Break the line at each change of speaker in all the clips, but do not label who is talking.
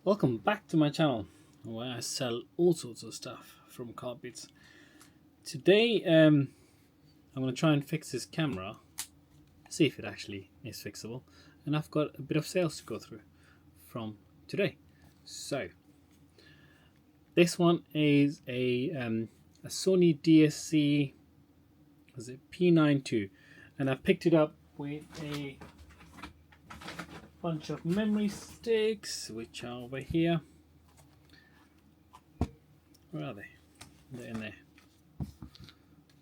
Welcome back to my channel where I sell all sorts of stuff from carpets. Today I'm going to try and fix this camera, see if it actually is fixable, and I've got a bit of sales to go through from today. So this one is a Sony DSC, was it P92, and I picked it up with a bunch of memory sticks which are over here. Where are they? They're in there.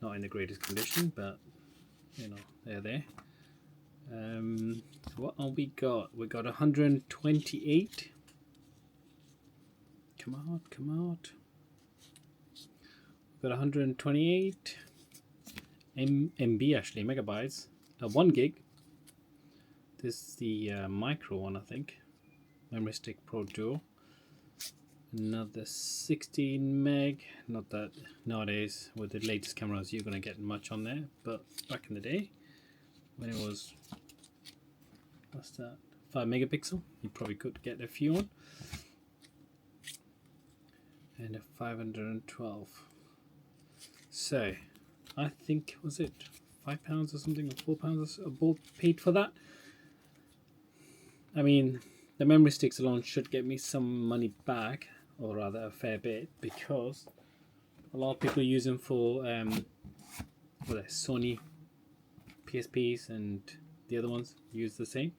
Not in the greatest condition, but you know, they're there. So what have we got? We got 128. Come out. We've got 128 MB, actually megabytes. 1 gig. This is the micro one, I think. Memory stick Pro Duo. Another 16 meg. Not that nowadays with the latest cameras you're gonna get much on there, but back in the day when it was, what's that, 5 megapixel, you probably could get a few on. And a 512. So I think, was it £5 or something, or £4 I bought paid for that. I mean, the memory sticks alone should get me some money back, or rather a fair bit, because a lot of people use them for Sony PSPs, and the other ones use the same.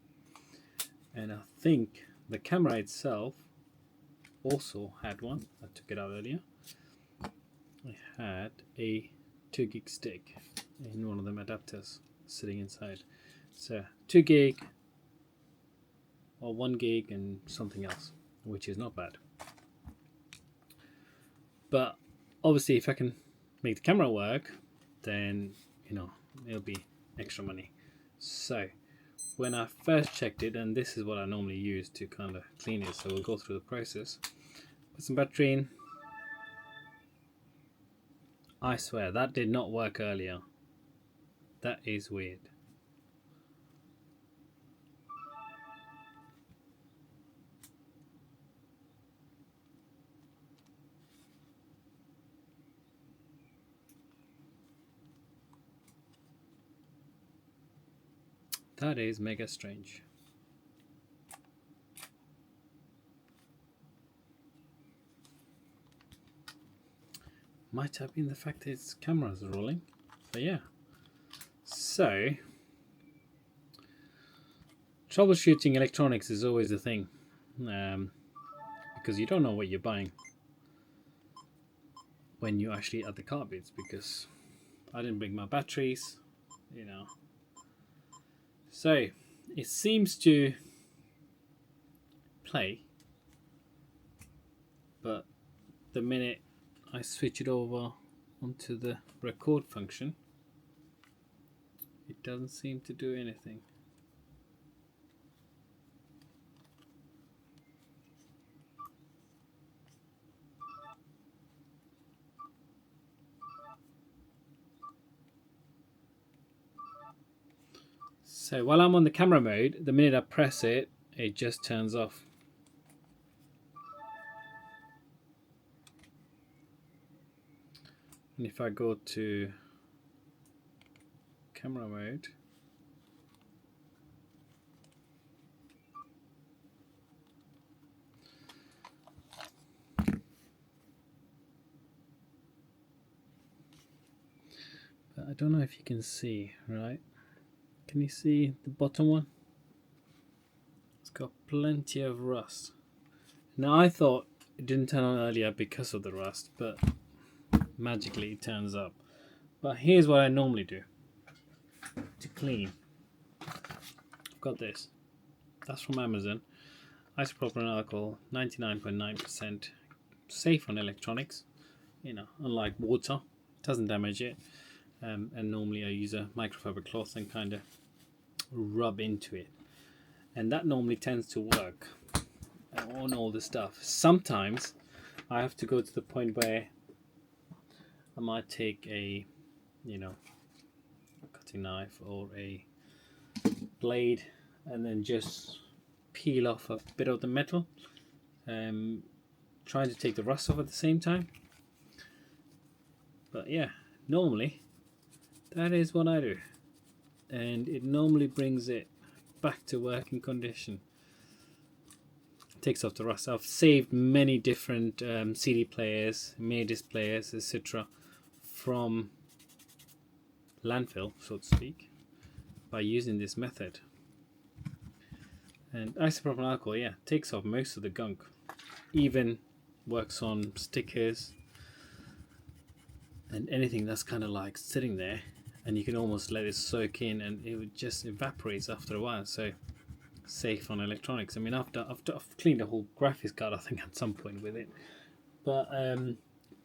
And I think the camera itself also had one. I took it out earlier. I had a 2 gig stick in one of them adapters sitting inside. So 2 gig or 1 gig and something else, which is not bad. But obviously if I can make the camera work, then you know it'll be extra money. So when I first checked it, and this is what I normally use to kind of clean it, so we'll go through the process. Put some battery in. I swear that did not work earlier. That is weird. That is mega strange. Might have been the fact that its camera's rolling, but yeah. So troubleshooting electronics is always a thing, because you don't know what you're buying when you're actually at the carpets, because I didn't bring my batteries, you know. So it seems to play, but the minute I switch it over onto the record function, it doesn't seem to do anything. So while I'm on the camera mode, the minute I press it, it just turns off. And if I go to camera mode, but I don't know if you can see, right? Can you see the bottom one? It's got plenty of rust. Now I thought it didn't turn on earlier because of the rust, but magically it turns up. But here's what I normally do to clean. I've got this. That's from Amazon. Isopropyl alcohol, 99.9% safe on electronics. You know, unlike water, it doesn't damage it. And normally I use a microfiber cloth and kind of rub into it, and that normally tends to work on all the stuff. Sometimes I have to go to the point where I might take a, you know, cutting knife or a blade and then just peel off a bit of the metal trying to take the rust off at the same time. But yeah, normally that is what I do, and it normally brings it back to working condition. Takes off the rust. I've saved many different CD players, mini disc players, etc. from landfill, so to speak, by using this method. And isopropyl alcohol, yeah, takes off most of the gunk. Even works on stickers and anything that's kind of like sitting there, and you can almost let it soak in, and it would just evaporates after a while. So safe on electronics. I mean, I've cleaned a whole graphics card, I think, at some point with it. But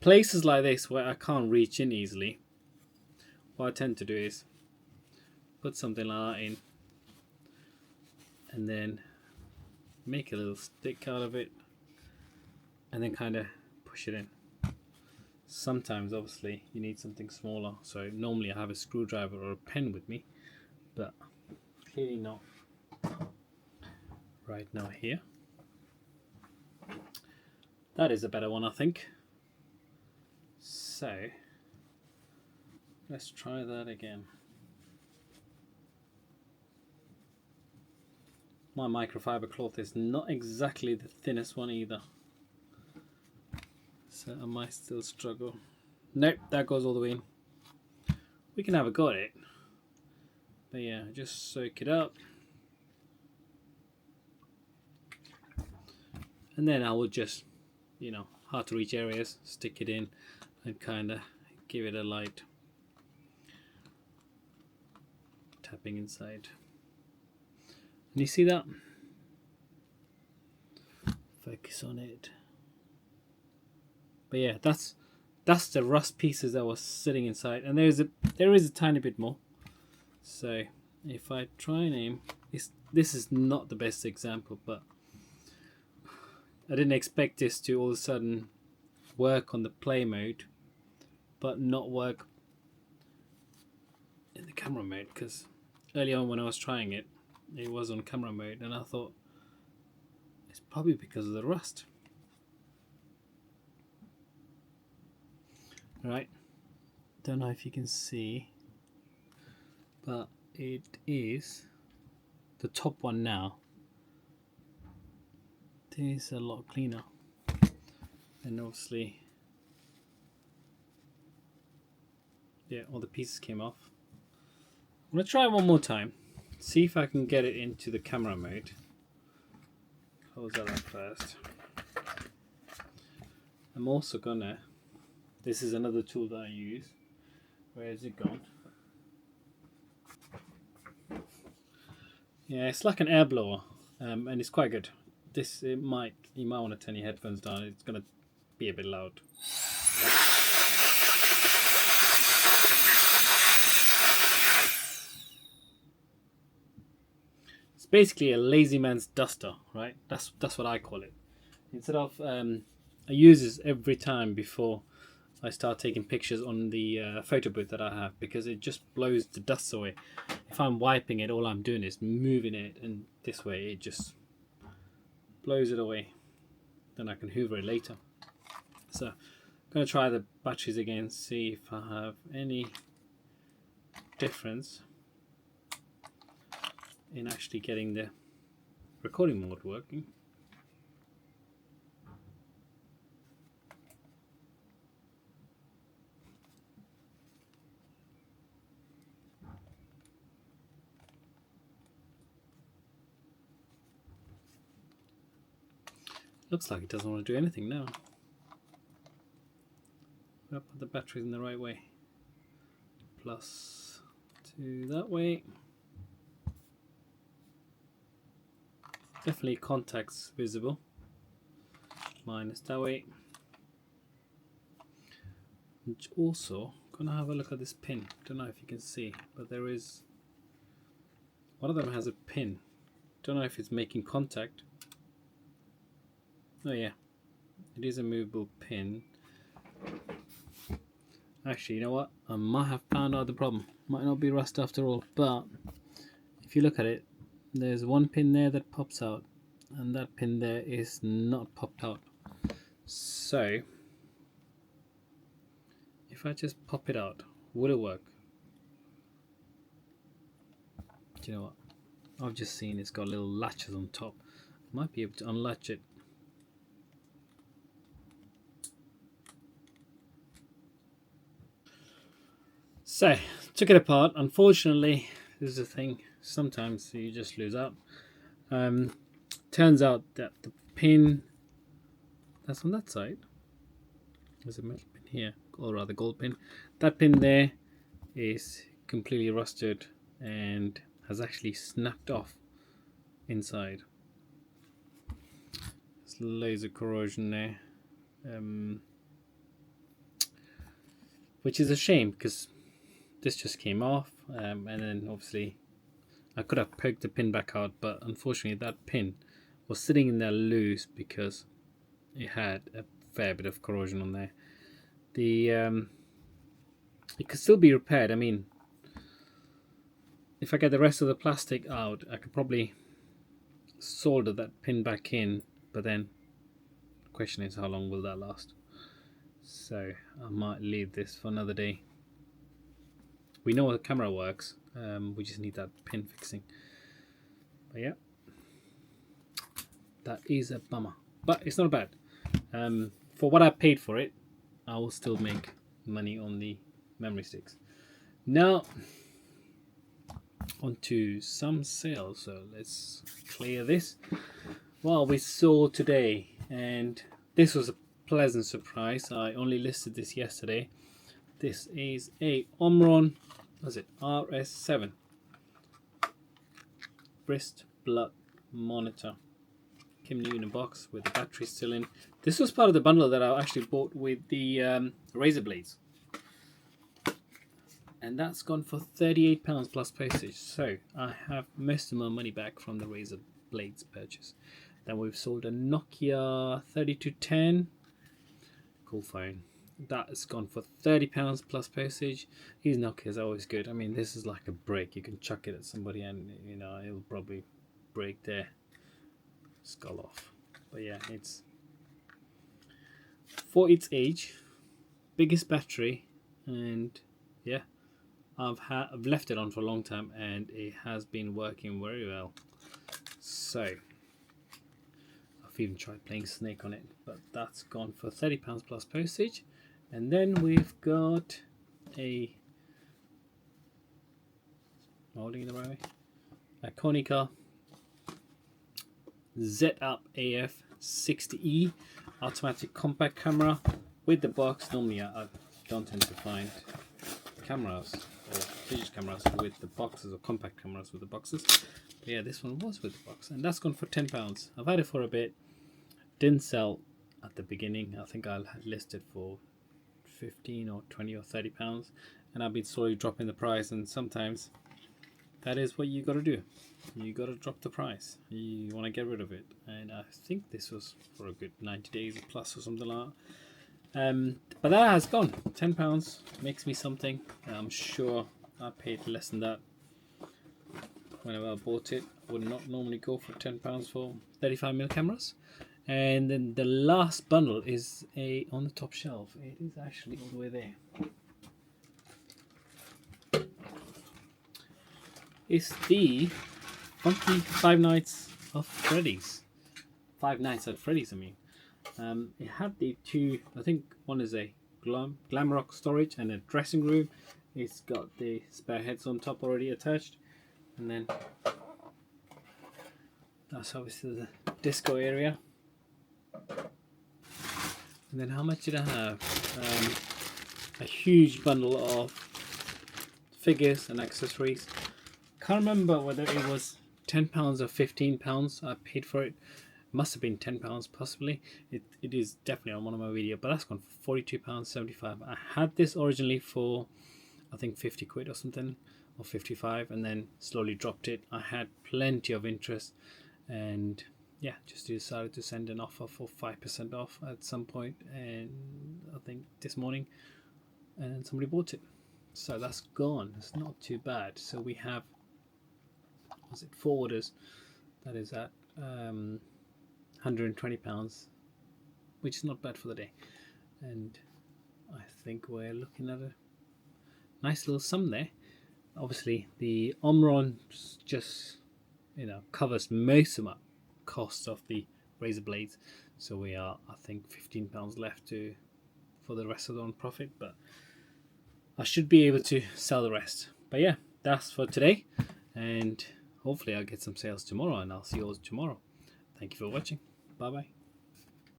places like this where I can't reach in easily, what I tend to do is put something like that in, and then make a little stick out of it, and then kind of push it in. Sometimes, obviously, you need something smaller. So normally I have a screwdriver or a pen with me, but clearly not right now here. That is a better one, I think. So let's try that again. My microfiber cloth is not exactly the thinnest one either, so I might still struggle. Nope, that goes all the way in. We can have a go at it, but yeah, just soak it up. And then I will just, hard to reach areas, stick it in and kind of give it a light tapping inside. And you see that? Focus on it. But yeah, that's the rust pieces that was sitting inside, and there is a tiny bit more. So if I try and aim, this is not the best example, but I didn't expect this to all of a sudden work on the play mode, but not work in the camera mode, because early on when I was trying it, it was on camera mode, and I thought it's probably because of the rust. Right, don't know if you can see, but it is the top one now. This is a lot cleaner, and obviously, yeah, all the pieces came off. I'm gonna try it one more time, see if I can get it into the camera mode. Close that up first. I'm also gonna, this is another tool that I use. Where is it gone? Yeah, it's like an air blower, and it's quite good. You might want to turn your headphones down. It's gonna be a bit loud. It's basically a lazy man's duster, right? That's what I call it. Instead of I use this every time before I start taking pictures on the photo booth that I have, because it just blows the dust away. If I'm wiping it, all I'm doing is moving it, and this way it just blows it away. Then I can hoover it later. So I'm going to try the batteries again, see if I have any difference in actually getting the recording mode working. Looks like it doesn't want to do anything now. I'll put the batteries in the right way. Plus 2 that way. Definitely contacts visible. Minus that way. And also, gonna have a look at this pin. Don't know if you can see, but there is one of them has a pin. Don't know if it's making contact. Oh yeah, it is a movable pin. Actually, you know what? I might have found out the problem. Might not be rust after all, but if you look at it, there's one pin there that pops out. and that pin there is not popped out. So if I just pop it out, would it work? Do you know what? I've just seen it's got little latches on top. Might be able to unlatch it. So took it apart. Unfortunately, this is the thing. Sometimes you just lose out. Turns out that the pin that's on that side, there's a metal pin here, or rather gold pin. That pin there is completely rusted and has actually snapped off inside. There's loads of corrosion there, which is a shame because this just came off, and then obviously I could have poked the pin back out, but unfortunately that pin was sitting in there loose because it had a fair bit of corrosion on there. It could still be repaired. I mean, if I get the rest of the plastic out, I could probably solder that pin back in, but then the question is, how long will that last? So I might leave this for another day. We know the camera works, we just need that pin fixing. But yeah, that is a bummer, but it's not bad. For what I paid for it, I will still make money on the memory sticks. Now onto some sales, so let's clear this. Well, we saw today, and this was a pleasant surprise. I only listed this yesterday. This is a Omron, was it RS7 wrist blood monitor. Came new in a box with the battery still in. This was part of the bundle that I actually bought with the razor blades, and that's gone for £38 plus postage. So I have most of my money back from the razor blades purchase. Then we've sold a Nokia 3210, cool phone. That has gone for £30 plus postage. These Nokias are always good. I mean, this is like a brick. You can chuck it at somebody and you know it'll probably break their skull off. But yeah, it's for its age, biggest battery, and yeah, I've left it on for a long time and it has been working very well. So I've even tried playing Snake on it, but that's gone for £30 plus postage. And then we've got a holding in the right way, a Konica Z-Up AF 60E automatic compact camera with the box. Normally I don't tend to find cameras or digital cameras with the boxes, or compact cameras with the boxes. But yeah, this one was with the box, and that's gone for £10. I've had it for a bit, didn't sell at the beginning. I think I had listed for 15 or 20 or 30 pounds, and I've been slowly dropping the price, and sometimes that is what you got to do. You got to drop the price. You want to get rid of it, and I think this was for a good 90 days plus or something like that. But that has gone. £10 makes me something. I'm sure I paid less than that whenever I bought it. I would not normally go for £10 for 35mm cameras. And then the last bundle is on the top shelf. It is actually all the way there. It's the Funky Five Nights at Freddy's. Five Nights at Freddy's, I mean. It had the two, I think one is a Glamrock storage and a dressing room. It's got the spare heads on top already attached. And then that's obviously the disco area. And then how much did I have? A huge bundle of figures and accessories. Can't remember whether it was £10 or £15 I paid for it. Must have been £10 possibly. It is definitely on one of my videos, but that's gone for £42.75. I had this originally for I think 50 quid or something, or 55, and then slowly dropped it. I had plenty of interest, and yeah, just decided to send an offer for 5% off at some point, and I think this morning, and somebody bought it. So that's gone. It's not too bad. So we have, was it 4 orders? That is at £120, which is not bad for the day. And I think we're looking at a nice little sum there. Obviously, the Omron just covers most of my cost of the razor blades, so we are, I think, £15 left for the rest of the profit, but I should be able to sell the rest. But yeah, that's for today, and hopefully I'll get some sales tomorrow, and I'll see you all tomorrow. Thank you for watching. Bye bye.